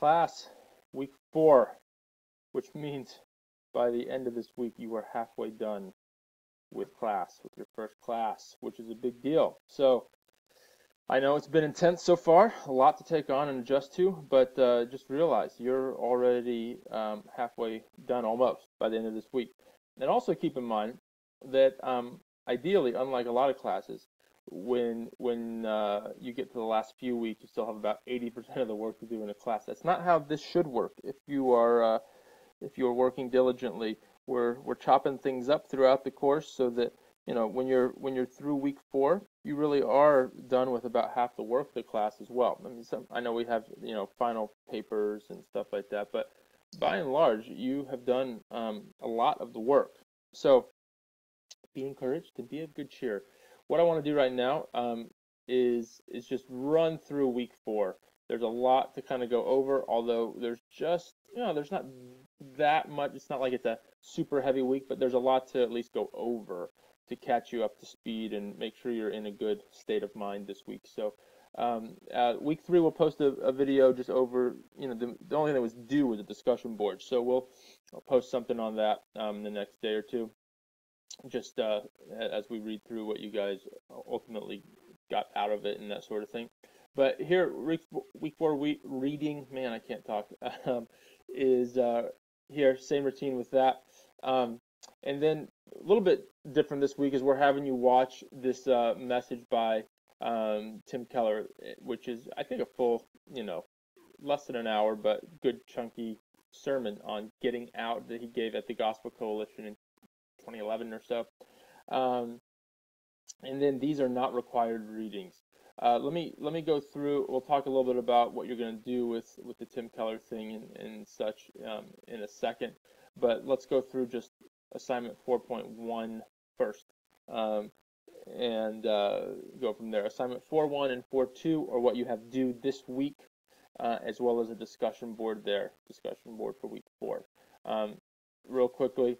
class, week 4, which means by the end of this week you are halfway done with class, with your first class, which is a big deal. So I know it's been intense so far, a lot to take on and adjust to, but just realize you're already halfway done almost by the end of this week. And also keep in mind that ideally, unlike a lot of classes, when you get to the last few weeks, you still have about 80% of the work to do in a class. That's not how this should work. If you're working diligently, we're chopping things up throughout the course so that when you're through week 4, you really are done with about half the work of the class as well. I mean, I know we have final papers and stuff like that, but by and large, you have done a lot of the work. So be encouraged and be of good cheer. What I want to do right now is just run through week 4. There's a lot to kind of go over, although there's just there's not that much. It's not like it's a super heavy week, but there's a lot to at least go over to catch you up to speed and make sure you're in a good state of mind this week. So week 3 we'll post a video just over the only thing that was due was a discussion board. So I'll post something on that the next day or two, just as we read through what you guys ultimately got out of it and that sort of thing. But here, week 4 reading, man, I can't talk, is here, same routine with that. And then a little bit different this week is we're having you watch this message by Tim Keller, which is, I think, a full, less than an hour, but good chunky sermon on getting out that he gave at the Gospel Coalition in 2011 or so. And then these are not required readings. Let me go through. We'll talk a little bit about what you're going to do with the Tim Keller thing and such in a second. But let's go through just assignment 4.1 first, and go from there. Assignment 4.1 and 4.2 are what you have due this week, as well as a discussion board for week 4. Real quickly,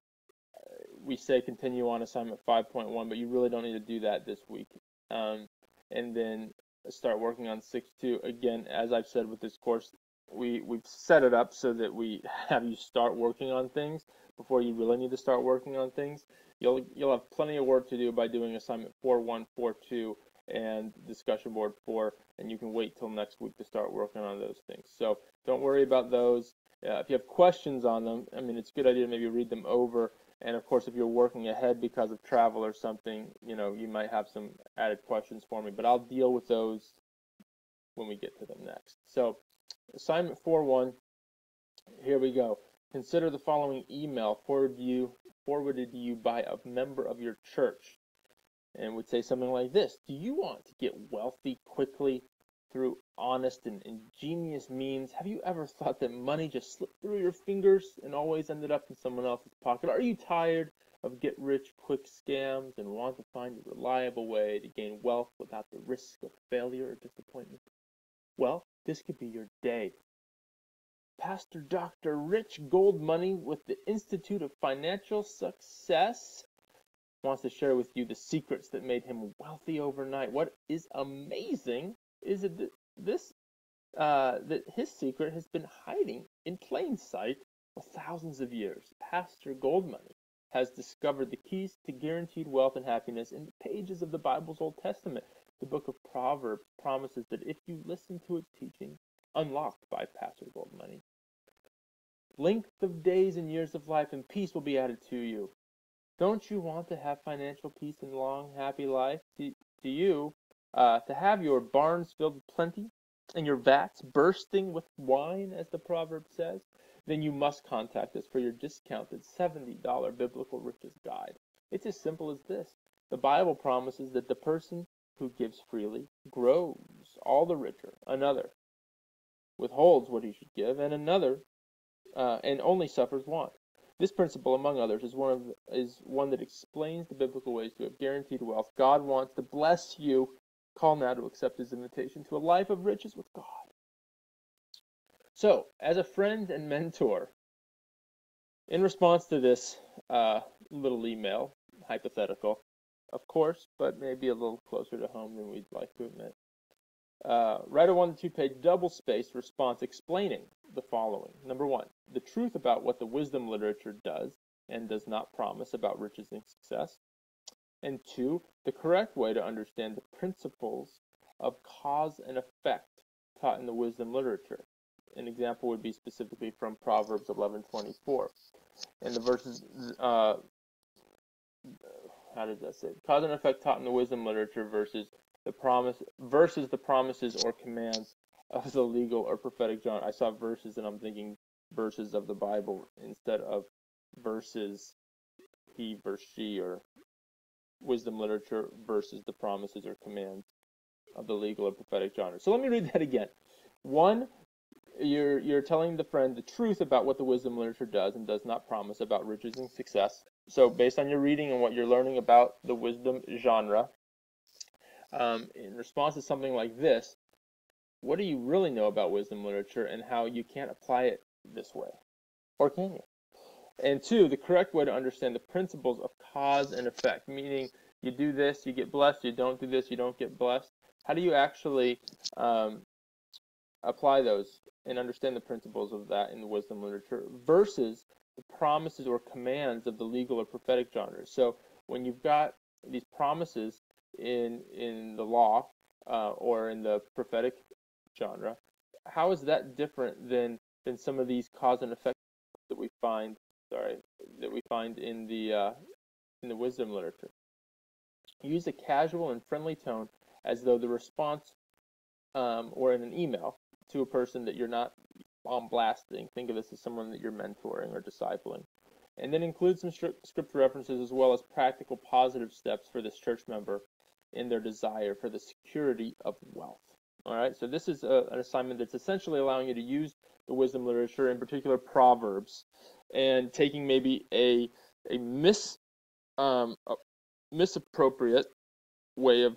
we say continue on assignment 5.1, but you really don't need to do that this week. And then start working on 6.2. Again, as I've said with this course, we've set it up so that we have you start working on things before you really need to start working on things. You'll have plenty of work to do by doing assignment 4.1, 4.2, and discussion board 4, and you can wait till next week to start working on those things. So don't worry about those. If you have questions on them, I mean, it's a good idea to maybe read them over. And of course, if you're working ahead because of travel or something, you might have some added questions for me, but I'll deal with those when we get to them next. So assignment 4.1, here we go. Consider the following email forwarded to you by a member of your church, and would say something like this: do you want to get wealthy quickly through honest and ingenious means? Have you ever thought that money just slipped through your fingers and always ended up in someone else's pocket? Are you tired of get-rich-quick scams and want to find a reliable way to gain wealth without the risk of failure or disappointment? Well, this could be your day. Pastor Dr. Rich Goldmoney with the Institute of Financial Success wants to share with you the secrets that made him wealthy overnight. What is amazing is that that his secret has been hiding in plain sight for thousands of years. Pastor Goldmoney has discovered the keys to guaranteed wealth and happiness in the pages of the Bible's Old Testament. The book of Proverbs promises that if you listen to its teaching, unlocked by Pastor Goldmoney, length of days and years of life and peace will be added to you. Don't you want to have financial peace and long, happy life? Do you to have your barns filled with plenty and your vats bursting with wine, as the proverb says? Then you must contact us for your discounted $70 Biblical Riches Guide. It's as simple as this. The Bible promises that the person who gives freely grows all the richer. Another withholds what he should give, and another and only suffers want. This principle, among others, is one that explains the biblical ways to have guaranteed wealth. God wants to bless you. Call now to accept his invitation to a life of riches with God. So, as a friend and mentor, in response to this little email, hypothetical, of course, but maybe a little closer to home than we'd like to admit, write a 1 to 2 page double-spaced response explaining the following. Number one, the truth about what the wisdom literature does and does not promise about riches and success. And two, the correct way to understand the principles of cause and effect taught in the wisdom literature. An example would be specifically from Proverbs 11:24. And the verses, how does that say? Cause and effect taught in the wisdom literature versus the promises or commands of the legal or prophetic genre. I saw verses and I'm thinking verses of the Bible instead of verses he versus she, or wisdom literature versus the promises or commands of the legal or prophetic genre. So let me read that again. One, you're telling the friend the truth about what the wisdom literature does and does not promise about riches and success. So based on your reading and what you're learning about the wisdom genre, in response to something like this, what do you really know about wisdom literature and how you can't apply it this way? Or can you? And two, the correct way to understand the principles of cause and effect, meaning you do this, you get blessed, you don't do this, you don't get blessed. How do you actually apply those and understand the principles of that in the wisdom literature versus the promises or commands of the legal or prophetic genres? So when you've got these promises in the law or in the prophetic genre, how is that different than some of these cause and effect that we find in the wisdom literature? Use a casual and friendly tone as though the response or in an email to a person that you're not blasting. Think of this as someone that you're mentoring or discipling. And then include some scripture references as well as practical positive steps for this church member in their desire for the security of wealth. All right, so this is an assignment that's essentially allowing you to use the wisdom literature, in particular Proverbs, and taking maybe a misappropriate way of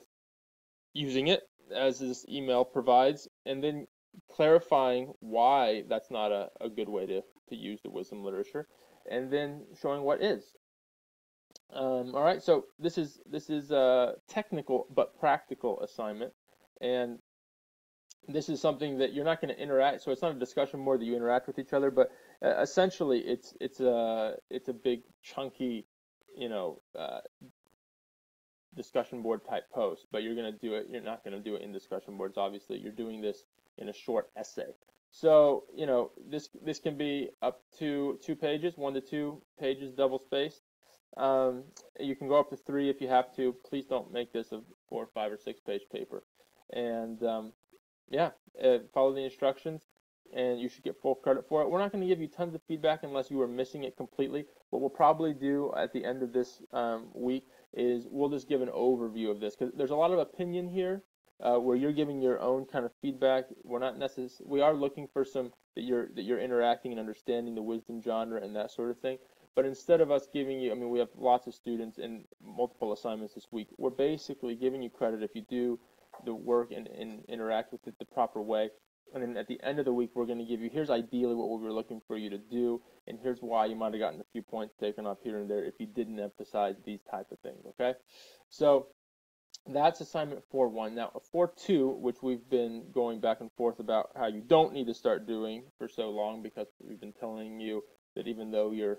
using it, as this email provides, and then clarifying why that's not a good way to use the wisdom literature, and then showing what is. All right, so this is a technical but practical assignment, and this is something that you're not going to interact. So it's not a discussion board that you interact with each other, but essentially it's a big chunky, discussion board type post. But you're going to do it. You're not going to do it in discussion boards. Obviously, you're doing this in a short essay. So this can be up to 2 pages, 1 to 2 pages, double spaced. You can go up to 3 if you have to. Please don't make this a 4, 5, or 6 page paper. And follow the instructions, and you should get full credit for it. We're not going to give you tons of feedback unless you are missing it completely. What we'll probably do at the end of this week is we'll just give an overview of this, because there's a lot of opinion here where you're giving your own kind of feedback. We are looking for some that you're interacting and understanding the wisdom genre and that sort of thing. But instead of us giving you, we have lots of students and multiple assignments this week. We're basically giving you credit if you do the work and interact with it the proper way. And then at the end of the week, we're going to give you, here's ideally what we were looking for you to do, and here's why you might have gotten a few points taken off here and there if you didn't emphasize these type of things, okay? So that's assignment 4.1. Now, 4.2, which we've been going back and forth about how you don't need to start doing for so long, because we've been telling you that even though your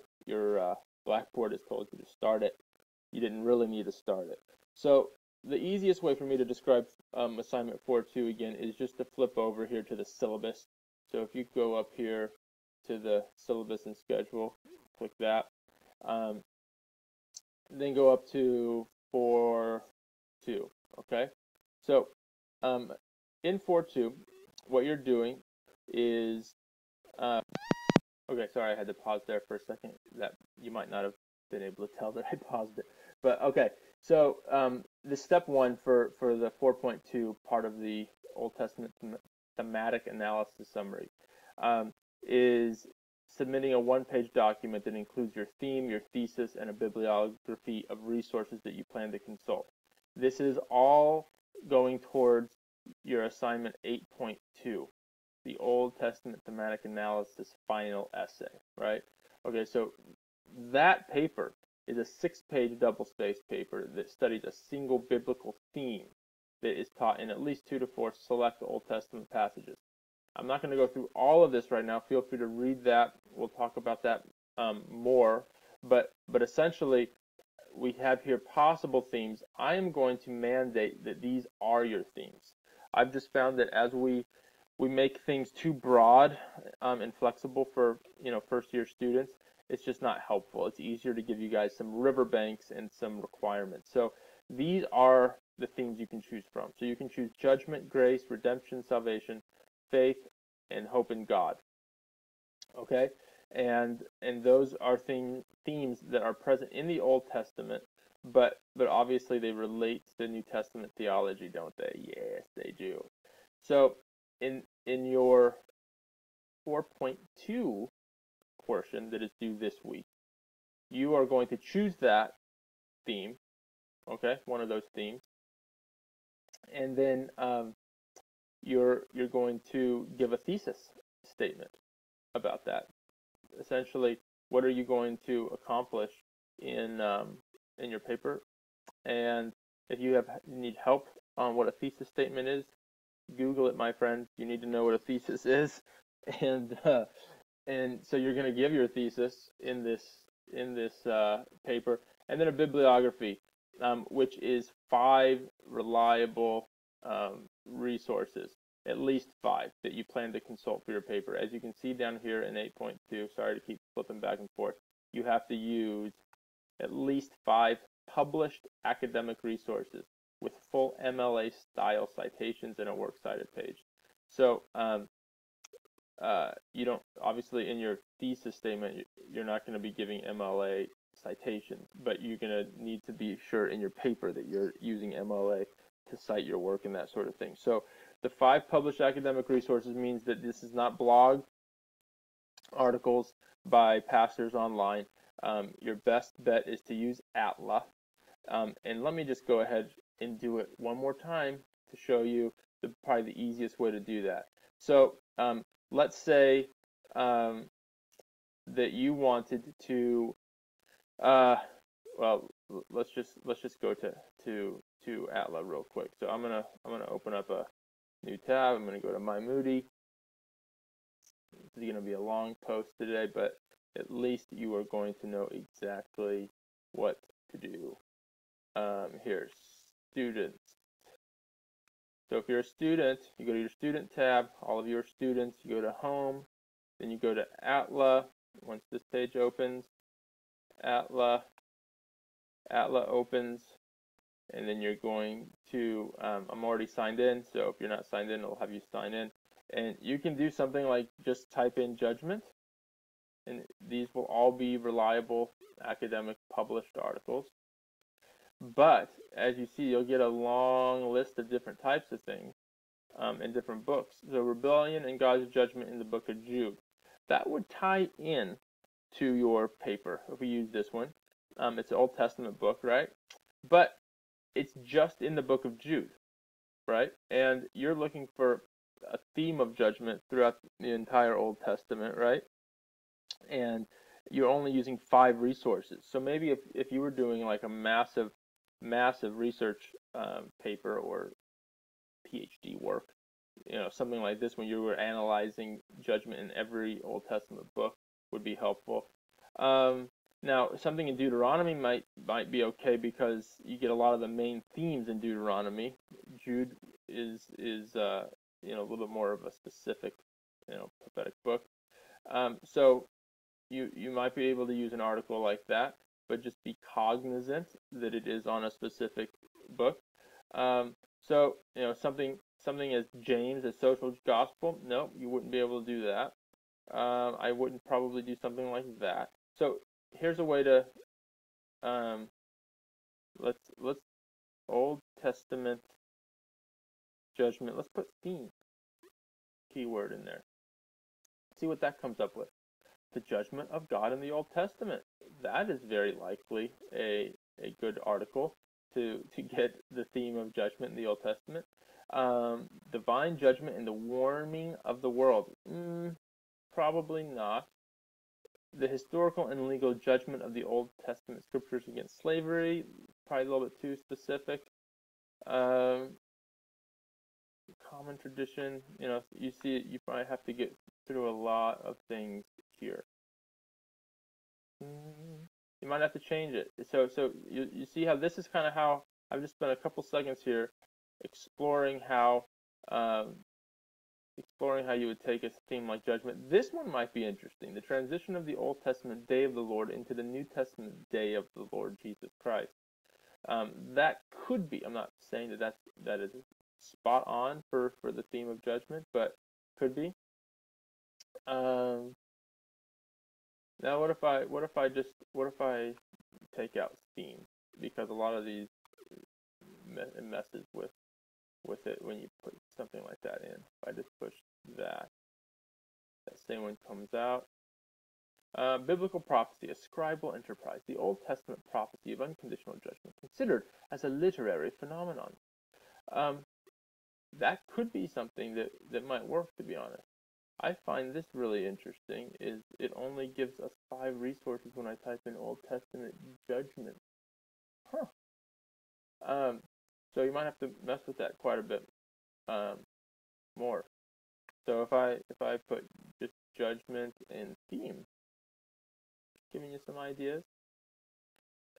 Blackboard has told you to start it, you didn't really need to start it. So the easiest way for me to describe assignment 4.2 again is just to flip over here to the syllabus. So if you go up here to the syllabus and schedule, click that. Then go up to 4.2, okay? So in 4.2, what you're doing is, okay, sorry, I had to pause there for a second. That you might not have been able to tell that I paused it. But okay, so the step 1 for the 4.2 part of the Old Testament thematic analysis summary is submitting a 1-page document that includes your theme, your thesis, and a bibliography of resources that you plan to consult. This is all going towards your assignment 8.2, the Old Testament thematic analysis final essay, right? Okay, so that paper is a 6-page double-spaced paper that studies a single biblical theme that is taught in at least 2 to 4 select Old Testament passages. I'm not going to go through all of this right now. Feel free to read that. We'll talk about that more. But essentially, we have here possible themes. I am going to mandate that these are your themes. I've just found that as we make things too broad and flexible for first-year students, it's just not helpful. It's easier to give you guys some riverbanks and some requirements. So these are the themes you can choose from. So you can choose judgment, grace, redemption, salvation, faith, and hope in God. Okay? And those are themes that are present in the Old Testament, but obviously they relate to the New Testament theology, don't they? Yes, they do. So in your 4.2 portion that is due this week, you are going to choose that theme, okay, one of those themes, and then you're going to give a thesis statement about that. Essentially, what are you going to accomplish in your paper? And if you need help on what a thesis statement is, Google it, my friend. You need to know what a thesis is, and so you're going to give your thesis in this paper, and then a bibliography, which is 5 reliable resources, at least 5 that you plan to consult for your paper. As you can see down here in 8.2, sorry to keep flipping back and forth, you have to use at least 5 published academic resources with full MLA style citations and a works cited page. So you don't, obviously in your thesis statement, you're not going to be giving MLA citations, but you're going to need to be sure in your paper that you're using MLA to cite your work and that sort of thing. So the 5 published academic resources means that this is not blog articles by pastors online. Your best bet is to use Atla. And let me just go ahead and do it one more time to show you probably the easiest way to do that. So let's say that you wanted to, well, let's just go to Atla real quick. So I'm gonna open up a new tab. I'm gonna go to My Moody. This is gonna be a long post today, but at least you are going to know exactly what to do. Here's students. So if you're a student, you go to your student tab, all of your students, you go to home, then you go to Atla. Once this page opens, Atla opens, and then you're going to, I'm already signed in, so if you're not signed in, it'll have you sign in. And you can do something like just type in judgment, and these will all be reliable academic published articles. But as you see, you'll get a long list of different types of things in different books. So rebellion and God's judgment in the book of Jude. That would tie in to your paper if we use this one. It's an Old Testament book, right? But it's just in the book of Jude, right? And you're looking for a theme of judgment throughout the entire Old Testament, right? And you're only using 5 resources. So maybe if you were doing like a massive research paper or PhD work, something like this, when you were analyzing judgment in every Old Testament book, would be helpful. Now, something in Deuteronomy might be okay because you get a lot of the main themes in Deuteronomy. Jude is a little bit more of a specific, prophetic book. So you might be able to use an article like that, but just be cognizant that it is on a specific book. So something as James, as social gospel, no, you wouldn't be able to do that. I wouldn't probably do something like that. So here's a way to let's Old Testament judgment. Let's put theme keyword in there. See what that comes up with. The judgment of God in the Old Testament. That is very likely a good article to get the theme of judgment in the Old Testament. Divine judgment and the warming of the world. Probably not. The historical and legal judgment of the Old Testament scriptures against slavery. Probably a little bit too specific. common tradition. You know, you see it, you probably have to get through a lot of things here. You might have to change it. So you see how this is kind of how I've just spent a couple seconds here exploring how you would take a theme like judgment. This one might be interesting. The transition of the Old Testament day of the Lord into the New Testament day of the Lord Jesus Christ. That could be. I'm not saying that is spot on for the theme of judgment, but could be. Now what if I take out theme, because a lot of these messes with it when you put something like that in. If I just push that same one comes out. Biblical prophecy, a scribal enterprise, the Old Testament prophecy of unconditional judgment, considered as a literary phenomenon. That could be something that might work, to be honest. I find this really interesting, is it only gives us 5 resources when I type in Old Testament judgment. So you might have to mess with that quite a bit more. So if I put just judgment and theme, giving you some ideas,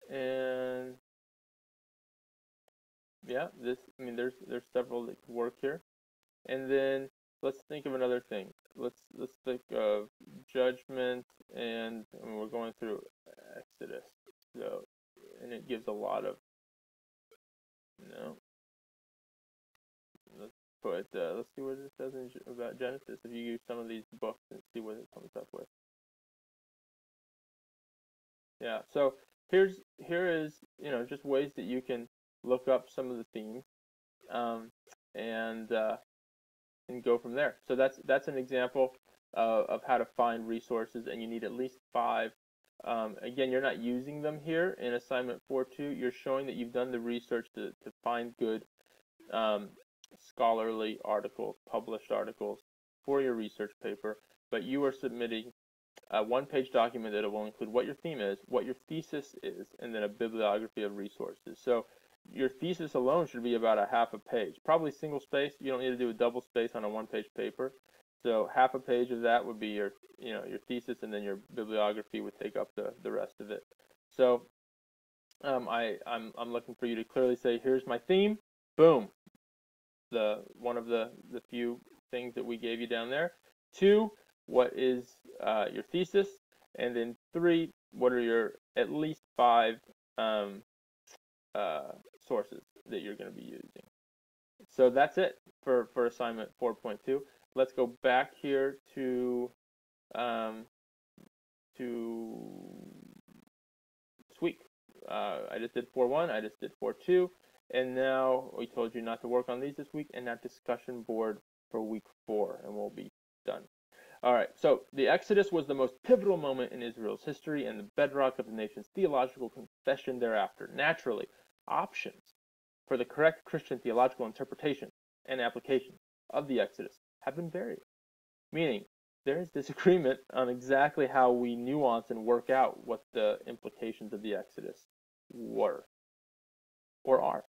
and yeah, there's several that could work here, and then let's think of another thing. Let's think of judgment, and we're going through Exodus, so, and it gives a lot of, let's see what it says about Genesis. If you use some of these books and see what it comes up with. Yeah, so here is just ways that you can look up some of the themes, and go from there. So that's an example of how to find resources, and you need at least 5. Again, you're not using them here in assignment 4.2. You're showing that you've done the research to find good scholarly articles, published articles for your research paper, but you are submitting a 1-page document that will include what your theme is, what your thesis is, and then a bibliography of resources. So your thesis alone should be about a half a page, probably single space. You don't need to do a double space on a 1-page paper. So half a page of that would be your thesis, and then your bibliography would take up the rest of it. So I'm looking for you to clearly say, here's my theme. Boom. One of the few things that we gave you down there. 2, what is your thesis? And then 3, what are your at least 5 sources that you're going to be using? So that's it for assignment 4.2. Let's go back here to this week. I just did 4.1. I just did 4.2. And now we told you not to work on these this week, and that discussion board for week 4, and we'll be done. All right, so the Exodus was the most pivotal moment in Israel's history and the bedrock of the nation's theological confession thereafter. Naturally, options for the correct Christian theological interpretation and application of the Exodus have been varied, meaning there is disagreement on exactly how we nuance and work out what the implications of the Exodus were or are.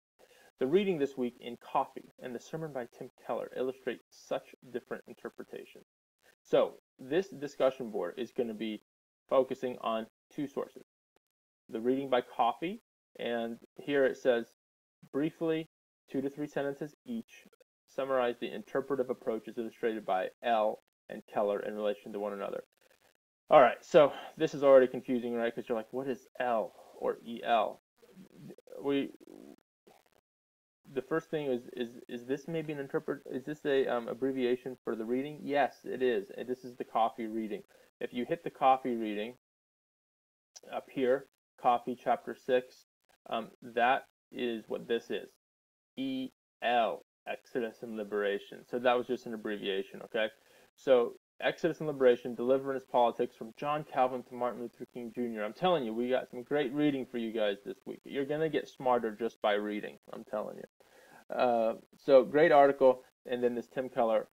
The reading this week in Coffee and the sermon by Tim Keller illustrate such different interpretations. So this discussion board is going to be focusing on 2 sources. The reading by Coffee, and here it says, briefly, 2 to 3 sentences each, summarize the interpretive approaches illustrated by L and Keller in relation to one another. All right, so this is already confusing, right? Because you're like, what is L or EL? The first thing is this maybe an is this a abbreviation for the reading? Yes, it is. And this is the Coffee reading. If you hit the Coffee reading up here, Coffee chapter 6, that is what this is. EL, Exodus and Liberation. So that was just an abbreviation, okay? So Exodus and Liberation, Deliverance Politics, from John Calvin to Martin Luther King Jr. I'm telling you, we got some great reading for you guys this week. You're going to get smarter just by reading, I'm telling you. So great article, and then this Tim Keller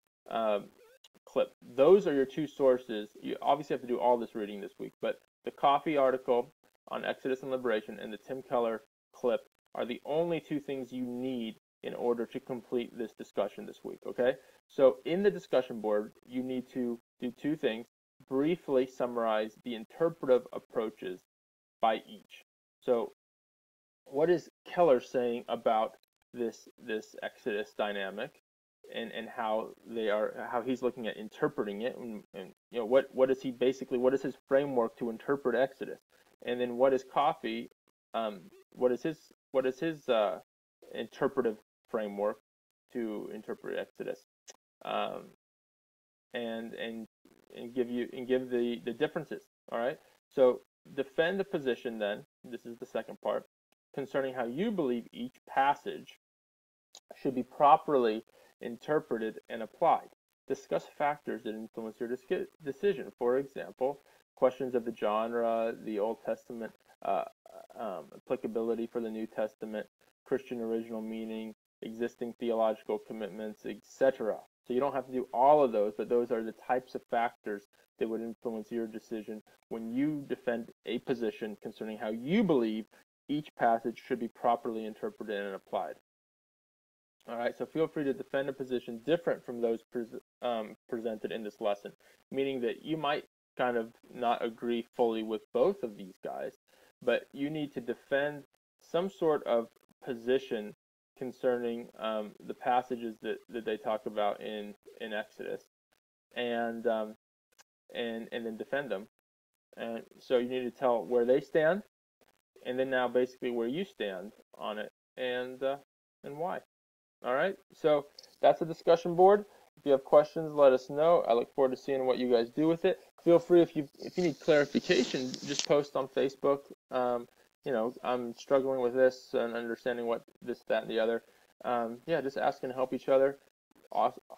clip. Those are your 2 sources. You obviously have to do all this reading this week, but the Coffee article on Exodus and Liberation and the Tim Keller clip are the only 2 things you need in order to complete this discussion this week, okay? So in the discussion board, you need to do two things. Briefly summarize the interpretive approaches by each. So what is Keller saying about this Exodus dynamic, and how he's looking at interpreting it, and you know, what is his framework to interpret Exodus, and then what is Coffey, what is his interpretive framework to interpret Exodus, and give the differences. All right, so defend the position then. This is the second part, concerning how you believe each passage should be properly interpreted and applied. Discuss factors that influence your decision. For example, questions of the genre, the Old Testament applicability for the New Testament, Christian original meaning, existing theological commitments, etc. So you don't have to do all of those, but those are the types of factors that would influence your decision when you defend a position concerning how you believe each passage should be properly interpreted and applied. All right, so feel free to defend a position different from those presented in this lesson, meaning that you might kind of not agree fully with both of these guys, but you need to defend some sort of position concerning the passages that they talk about in Exodus, and then defend them. And so you need to tell where they stand, and then now basically where you stand on it, and why. All right, so that's a discussion board. If you have questions, let us know. I look forward to seeing what you guys do with it. Feel free, if you need clarification, just post on Facebook. You know, I'm struggling with this and understanding what this, that, and the other. Yeah, just ask and help each other.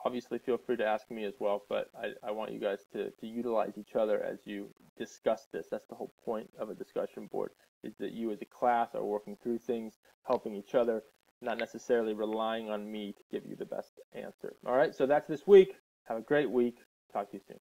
Obviously, feel free to ask me as well, but I want you guys to utilize each other as you discuss this. That's the whole point of a discussion board, is that you as a class are working through things, helping each other, not necessarily relying on me to give you the best answer. All right, so that's this week. Have a great week. Talk to you soon.